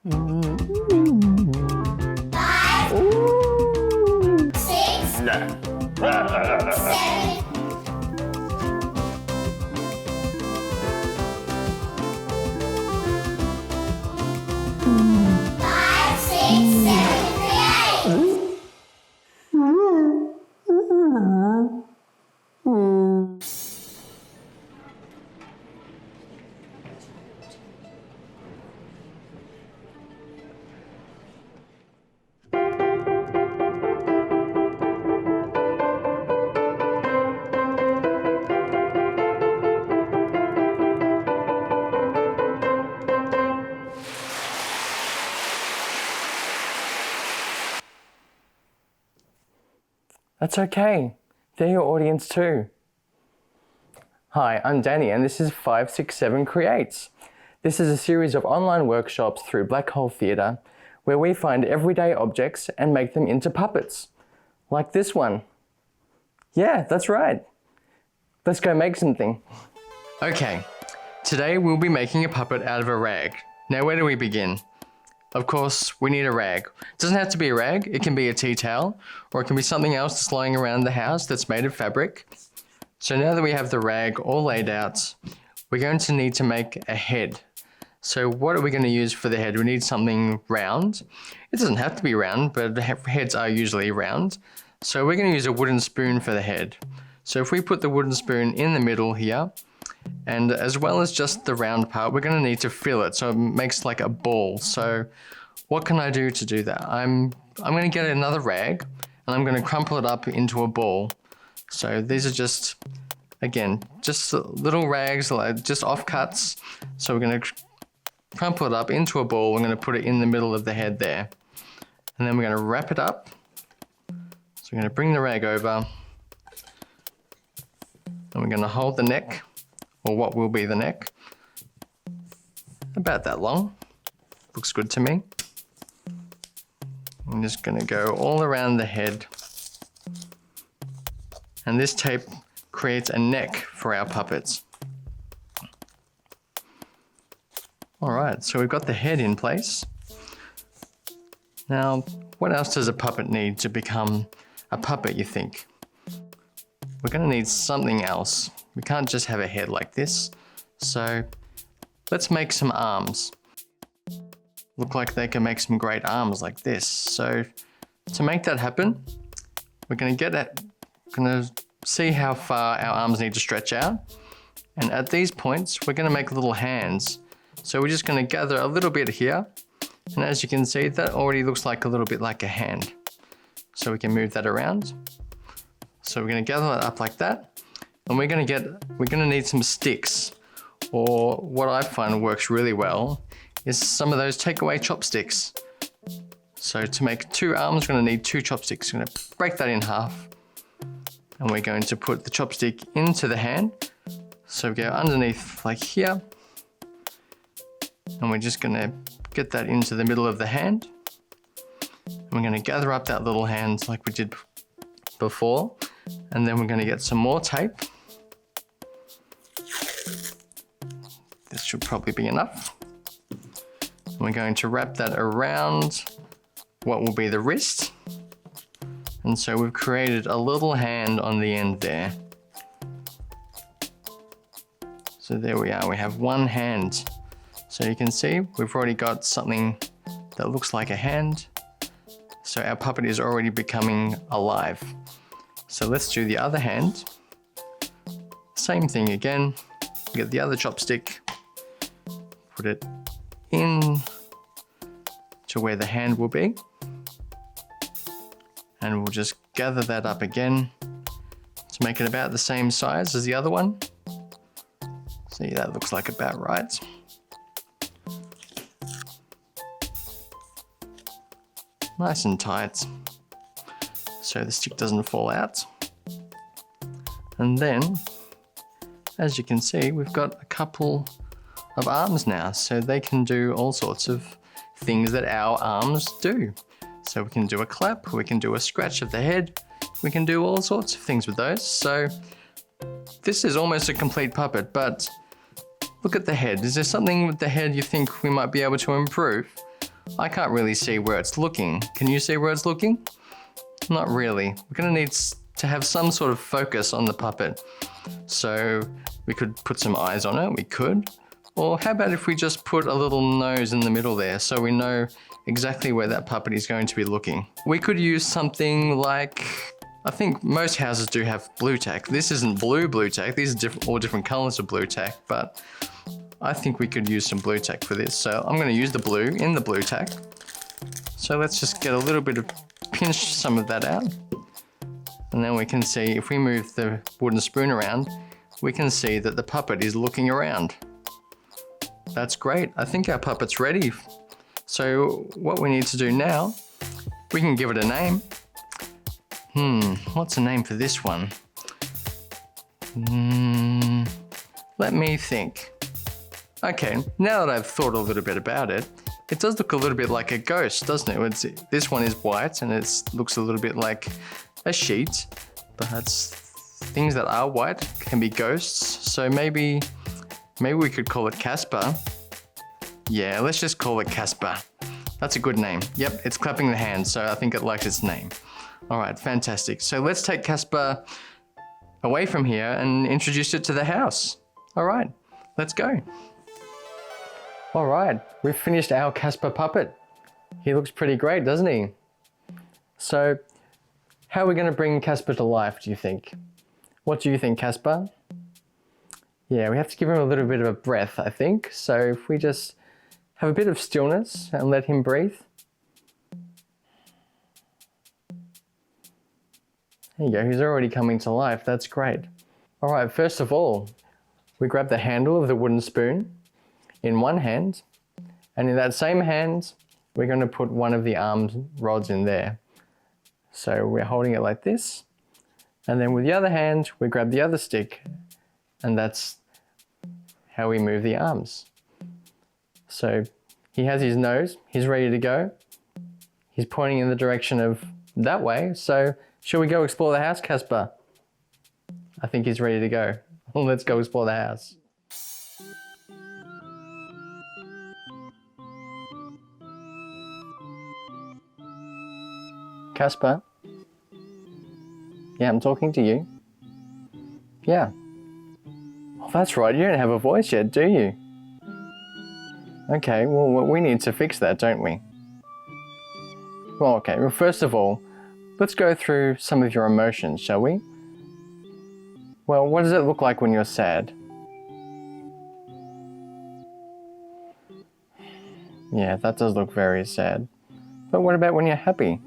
5, 6, 7, 5, 6, 7, 8. That's okay. They're your audience too. Hi, I'm Danny and this is 567 Creates. This is a series of online workshops through Black Hole Theatre where we find everyday objects and make them into puppets. Like this one. Yeah, that's right. Let's go make something. Okay, today we'll be making a puppet out of a rag. Now where do we begin? Of course, we need a rag. It doesn't have to be a rag, it can be a tea towel, or it can be something else that's lying around the house that's made of fabric. So now that we have the rag all laid out, we're going to need to make a head. So what are we going to use for the head? We need something round. It doesn't have to be round, but heads are usually round. So we're going to use a wooden spoon for the head. So if we put the wooden spoon in the middle here, and as well as just the round part, we're going to need to fill it so it makes like a ball. So what can I do to do that? I'm going to get another rag and I'm going to crumple it up into a ball. So these are just, again, just little rags, like just offcuts. So we're going to crumple it up into a ball. We're going to put it in the middle of the head there. And then we're going to wrap it up. So we're going to bring the rag over and we're going to hold the neck, or what will be the neck, about that long. Looks good to me. I'm just going to go all around the head. And this tape creates a neck for our puppets. Alright, so we've got the head in place. Now, what else does a puppet need to become a puppet, you think? We're going to need something else. We can't just have a head like this. So let's make some arms. Look like they can make some great arms like this. So to make that happen, we're going to see how far our arms need to stretch out. And at these points, we're going to make little hands. So we're just going to gather a little bit here. And as you can see, that already looks like a little bit like a hand. So we can move that around. So we're going to gather that up like that. And we're going to need some sticks, or what I find works really well is some of those takeaway chopsticks. So to make two arms, we're going to need two chopsticks. We're going to break that in half. And we're going to put the chopstick into the hand. So we go underneath like here. And we're just going to get that into the middle of the hand. And we're going to gather up that little hand like we did before. And then we're going to get some more tape. This should probably be enough. And we're going to wrap that around what will be the wrist. And so we've created a little hand on the end there. So there we are, we have one hand. So you can see we've already got something that looks like a hand. So our puppet is already becoming alive. So let's do the other hand. Same thing again. Get the other chopstick, put it in to where the hand will be. And we'll just gather that up again to make it about the same size as the other one. See, that looks like about right. Nice and tight, so the stick doesn't fall out. And then, as you can see, we've got a couple of arms now, so they can do all sorts of things that our arms do. So we can do a clap, we can do a scratch of the head, we can do all sorts of things with those. So this is almost a complete puppet, but look at the head. Is there something with the head you think we might be able to improve? I can't really see where it's looking. Can you see where it's looking? Not really. We're gonna need to have some sort of focus on the puppet. So we could put some eyes on it, we could. Or how about if we just put a little nose in the middle there so we know exactly where that puppet is going to be looking. We could use something like, I think most houses do have blue tack. This isn't blue tack, these are all different colors of blue tack, but I think we could use some blue tack for this. So I'm gonna use the blue in the blue tack. So let's just get a little bit of, pinch some of that out. And then we can see, if we move the wooden spoon around, we can see that the puppet is looking around. That's great. I think our puppet's ready. So what we need to do now, we can give it a name. What's a name for this one? Let me think. Okay, now that I've thought a little bit about it, it does look a little bit like a ghost, doesn't it? This one is white and it looks a little bit like a sheet, but things that are white can be ghosts. So maybe we could call it Casper. Yeah, let's just call it Casper. That's a good name. Yep, it's clapping the hands, so I think it likes its name. All right, fantastic. So let's take Casper away from here and introduce it to the house. All right, let's go. All right, we've finished our Casper puppet. He looks pretty great, doesn't he? So, how are we going to bring Casper to life, do you think? What do you think, Casper? Yeah, we have to give him a little bit of a breath, I think. So if we just have a bit of stillness and let him breathe. There you go, he's already coming to life. That's great. All right, first of all, we grab the handle of the wooden spoon in one hand, and in that same hand, we're going to put one of the arm rods in there. So we're holding it like this, and then with the other hand, we grab the other stick, and that's how we move the arms. So he has his nose, he's ready to go. He's pointing in the direction of that way, so shall we go explore the house, Casper? I think he's ready to go. Let's go explore the house. Casper? Yeah, I'm talking to you. Yeah. Oh, that's right, you don't have a voice yet, do you? Okay, well, we need to fix that, don't we? Well, okay, well, first of all, let's go through some of your emotions, shall we? Well, what does it look like when you're sad? Yeah, that does look very sad. But what about when you're happy?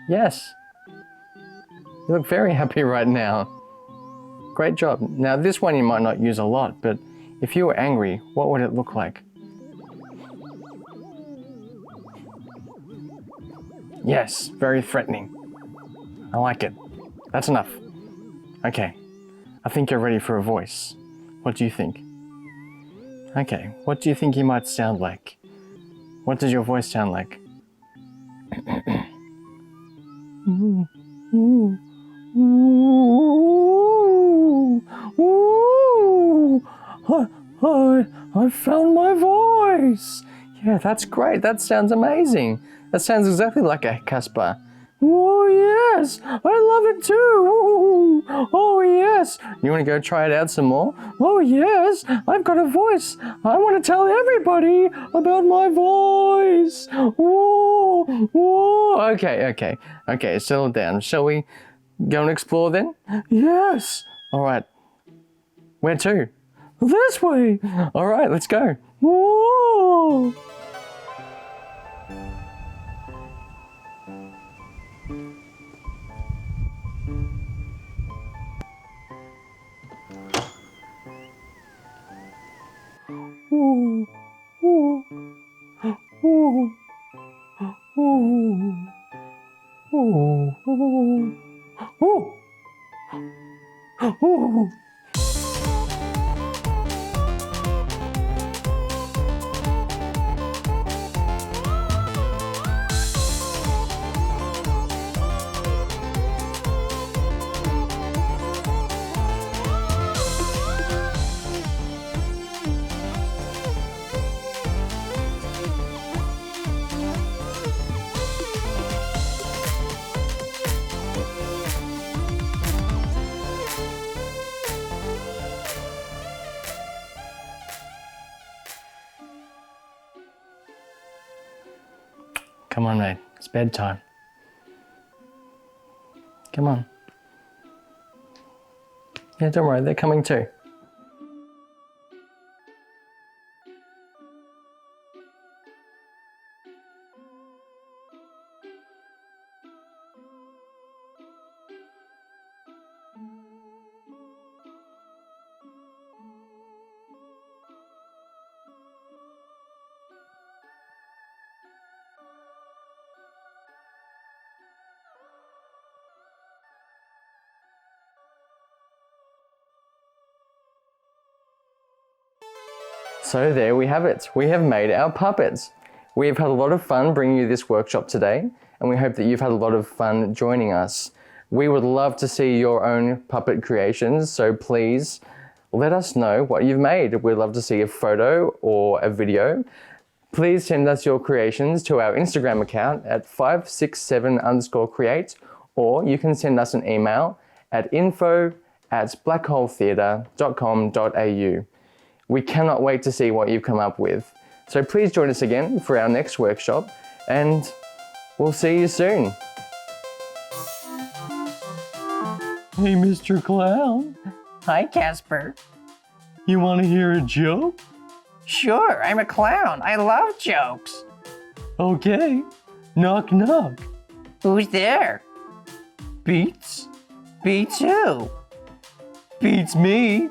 Yes. You look very happy right now. Great job. Now this one you might not use a lot, but if you were angry, what would it look like? Yes, very threatening. I like it. That's enough. Okay, I think you're ready for a voice. What do you think? Okay, what do you think you might sound like? What does your voice sound like? I found my voice. Yeah, that's great. That sounds amazing. That sounds exactly like a Casper. Oh yes, I love it too. Oh yes. You want to go try it out some more? Oh yes, I've got a voice. I want to tell everybody about my voice. Whoa. Okay, settle down. Shall we go and explore then? Yes. All right. Where to? This way. All right, let's go. Whoa. Ooh, ooh, ooh, ooh, ooh, ooh, ooh, ooh. Come on, mate. It's bedtime. Come on. Yeah, don't worry. They're coming too. So there we have it. We have made our puppets. We have had a lot of fun bringing you this workshop today, and we hope that you've had a lot of fun joining us. We would love to see your own puppet creations, so please let us know what you've made. We'd love to see a photo or a video. Please send us your creations to our Instagram account at 567_create, or you can send us an email at info@blackholetheatre.com.au. We cannot wait to see what you've come up with. So please join us again for our next workshop, and we'll see you soon. Hey, Mr. Clown. Hi, Casper. You want to hear a joke? Sure, I'm a clown. I love jokes. Okay. Knock, knock. Who's there? Beats? Beats who? Beats me.